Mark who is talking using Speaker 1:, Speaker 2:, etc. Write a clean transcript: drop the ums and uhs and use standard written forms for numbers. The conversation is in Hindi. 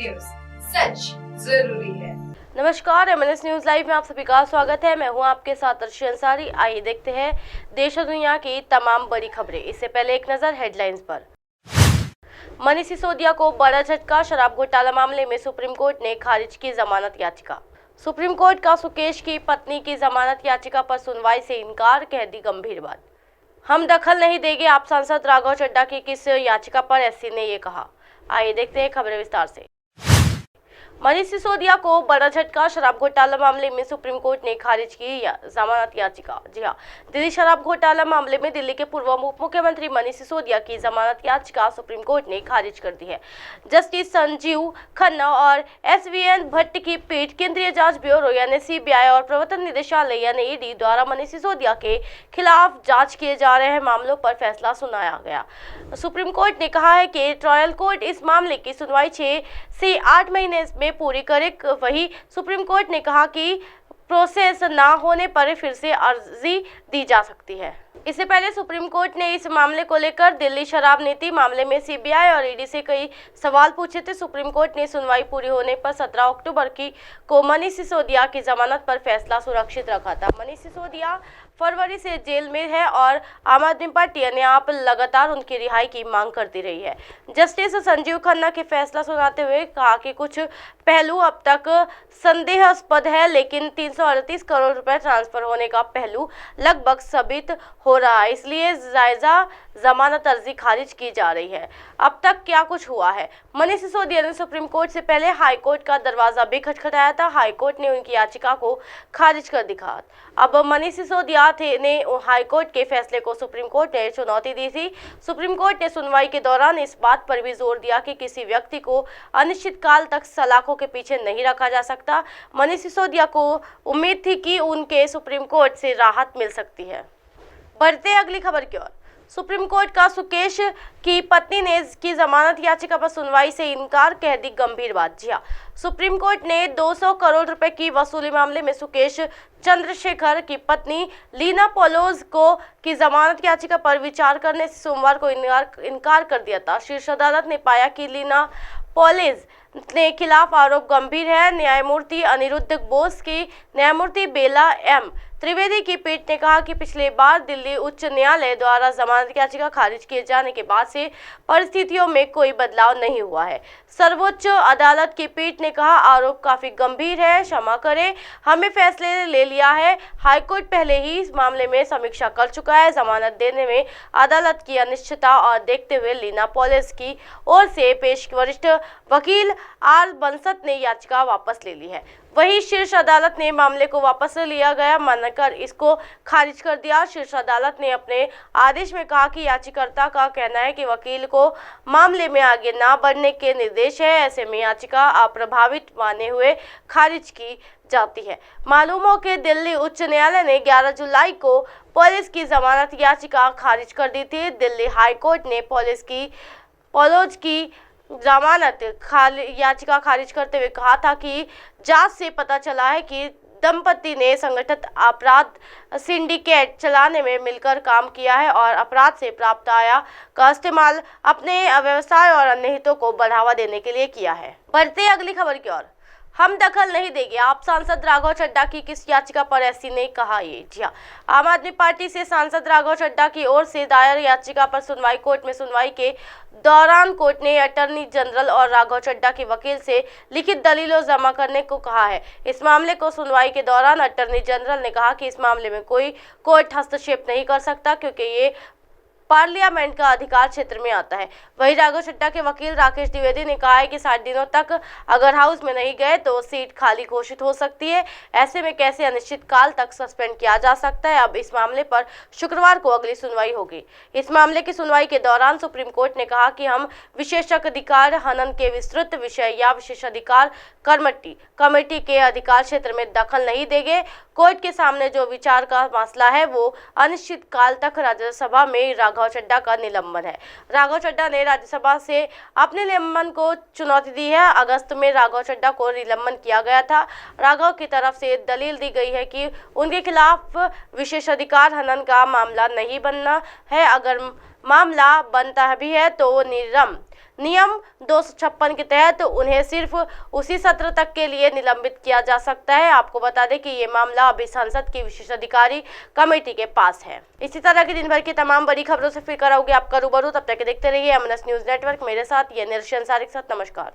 Speaker 1: न्यूज, सच जरूरी है।
Speaker 2: नमस्कार, एमएनएस न्यूज लाइव में आप सभी का स्वागत है। मैं हूं आपके साथ अर्शी अंसारी। आइए देखते हैं देश और दुनिया की तमाम बड़ी खबरें। इससे पहले एक नजर हेडलाइंस पर। मनीष सिसोदिया को बड़ा झटका, शराब घोटाला मामले में सुप्रीम कोर्ट ने खारिज की जमानत याचिका। सुप्रीम कोर्ट का सुकेश की पत्नी की जमानत याचिका पर सुनवाई से इनकार, कह दी गंभीर बात। हम दखल नहीं देंगे, आप सांसद राघव चड्ढा की किस याचिका पर एससी ने ये कहा। आइए देखते हैं खबरें विस्तार से। मनीष सिसोदिया को बड़ा झटका, शराब घोटाला मामले में सुप्रीम कोर्ट ने खारिज की जमानत याचिका। जी हां, दिल्ली शराब घोटाला मामले में दिल्ली के पूर्व उप मुख्यमंत्री मनीष सिसोदिया की जमानत याचिका सुप्रीम कोर्ट ने खारिज कर दी है। जस्टिस संजीव खन्ना और एसवीएन भट्ट की पीठ केंद्रीय जांच ब्यूरो यानी सीबीआई और प्रवर्तन निदेशालय यानी ईडी द्वारा मनीष सिसोदिया के खिलाफ जांच किए जा रहे मामलों पर फैसला सुनाया गया। सुप्रीम कोर्ट ने कहा है कि ट्रायल कोर्ट इस मामले की सुनवाई 6 से 8 महीने में पूरी करे। वही सुप्रीम कोर्ट ने कहा कि प्रोसेस ना होने पर फिर से अर्जी दी जा सकती है। इससे पहले सुप्रीम कोर्ट ने इस मामले को लेकर दिल्ली शराब नीति मामले में सीबीआई और ईडी से कई सवाल पूछे थे। सुप्रीम कोर्ट ने सुनवाई पूरी होने पर 17 अक्टूबर को मनीष सिसोदिया की जमानत पर फैसला सुरक्षित रखा था। मनीष सिसोदिया फरवरी से जेल में है और आम आदमी पार्टी ने आप लगातार उनकी रिहाई की मांग करती रही है। जस्टिस संजीव खन्ना के फैसला सुनाते हुए कहा कि कुछ पहलू अब तक संदेहास्पद है, लेकिन 338 करोड़ रुपए ट्रांसफर होने का पहलू लगभग साबित हो रहा है, इसलिए जायजा जमानत अर्जी खारिज की जा रही है। अब तक क्या कुछ हुआ है। मनीष सिसोदिया ने सुप्रीम कोर्ट से पहले हाई कोर्ट का दरवाजा भी खटखटाया था। हाई कोर्ट ने उनकी याचिका को खारिज कर दिया। अब मनीष सिसोदिया ने हाई कोर्ट के फैसले को सुप्रीम कोर्ट ने चुनौती दी थी। सुप्रीम कोर्ट ने सुनवाई के दौरान इस बात पर भी जोर दिया कि किसी व्यक्ति को अनिश्चित काल तक सलाखों के पीछे नहीं रखा जा सकता। मनीष सिसोदिया को उम्मीद थी कि उनके सुप्रीम कोर्ट से राहत मिल सकती है। बढ़ते अगली खबर की ओर। सुप्रीम कोर्ट का सुकेश की पत्नी ने की जमानत याचिका पर सुनवाई से इनकार, कह दी गंभीर बात। जी हां, सुप्रीम कोर्ट ने 200 करोड़ रुपए की वसूली मामले में सुकेश चंद्रशेखर की पत्नी लीना पोलोज को की जमानत याचिका पर विचार करने से सोमवार को इनकार कर दिया था। शीर्ष अदालत ने पाया कि लीना पोलेज ने खिलाफ आरोप गंभीर है। न्यायमूर्ति अनिरुद्ध बोस की न्यायमूर्ति बेला एम त्रिवेदी की पीठ ने कहा कि पिछले बार दिल्ली उच्च न्यायालय द्वारा जमानत याचिका खारिज किए जाने के बाद से परिस्थितियों में कोई बदलाव नहीं हुआ है। सर्वोच्च अदालत की पीठ ने कहा आरोप काफी गंभीर है, क्षमा करें, हमें फैसले ले लिया है। हाईकोर्ट पहले ही इस मामले में समीक्षा कर चुका है। जमानत देने में अदालत की अनिश्चितता और देखते हुए लीना पोलेज की ओर से पेश वरिष्ठ वकील आर बंसत ने याचिका वापस ले ली है। वही शीर्ष अदालत ने मामले को वापस लिया गया मानकर इसको खारिज कर दिया। शीर्ष अदालत ने अपने आदेश में कहा कि याचिकाकर्ता का कहना है कि वकील को मामले में आगे ना बढ़ने के निर्देश है। ऐसे में याचिका अप्रभावित माने हुए खारिज की जाती है। मालूम हो कि दिल्ली उच्च न्यायालय ने 11 जुलाई को पुलिस की जमानत याचिका खारिज कर दी थी। दिल्ली हाई कोर्ट ने पोलोज की जमानत याचिका खारिज करते हुए कहा था कि जांच से पता चला है कि दंपति ने संगठित अपराध सिंडिकेट चलाने में मिलकर काम किया है और अपराध से प्राप्त आय का इस्तेमाल अपने व्यवसाय और अन्य हितों को बढ़ावा देने के लिए किया है। बढ़ते अगली खबर की ओर। हम दखल नहीं देंगे, आप सांसद राघव चड्ढा की किस याचिका पर एससी ने कहा ये। जी हां, आम आदमी पार्टी से सांसद राघव चड्ढा की ओर से दायर याचिका पर कोर्ट में सुनवाई के दौरान कोर्ट ने अटॉर्नी जनरल और राघव चड्ढा के वकील से लिखित दलीलों जमा करने को कहा है। इस मामले को सुनवाई के दौरान अटॉर्नी जनरल ने कहा कि इस मामले में कोई कोर्ट हस्तक्षेप नहीं कर सकता क्योंकि ये पार्लियामेंट का अधिकार क्षेत्र में आता है। वही राघव चड्ढा के वकील राकेश द्विवेदी ने कहा है कि 60 दिनों तक अगर हाउस में नहीं गए तो सीट खाली घोषित हो सकती है। ऐसे में कैसे अनिश्चित काल तक सस्पेंड किया जा सकता है। अब इस मामले पर शुक्रवार को अगली सुनवाई होगी। इस मामले की सुनवाई के दौरान सुप्रीम कोर्ट ने कहा कि हम विशेषाधिकार हनन के विस्तृत विषय या विशेषाधिकार कमेटी के अधिकार क्षेत्र में दखल नहीं देंगे। कोर्ट के सामने जो विचार का मसला है वो अनिश्चित काल तक राज्यसभा में राघव चड्ढा का निलंबन है। राघव चड्ढा ने राज्यसभा से अपने निलंबन को चुनौती दी है। अगस्त में राघव चड्ढा को निलंबन किया गया था। राघव की तरफ से दलील दी गई है कि उनके खिलाफ विशेषाधिकार हनन का मामला नहीं बनना है। अगर मामला बनता भी है तो वो नियम 256 के तहत उन्हें सिर्फ उसी सत्र तक के लिए निलंबित किया जा सकता है। आपको बता दें कि ये मामला अभी संसद की विशेषाधिकारी कमेटी के पास है। इसी तरह की दिन भर की तमाम बड़ी खबरों से फिर कराओगे आपका रूबरू। तब तक देखते रहिए एमएनएस न्यूज नेटवर्क। मेरे साथ ये निर्शंसारी के साथ नमस्कार।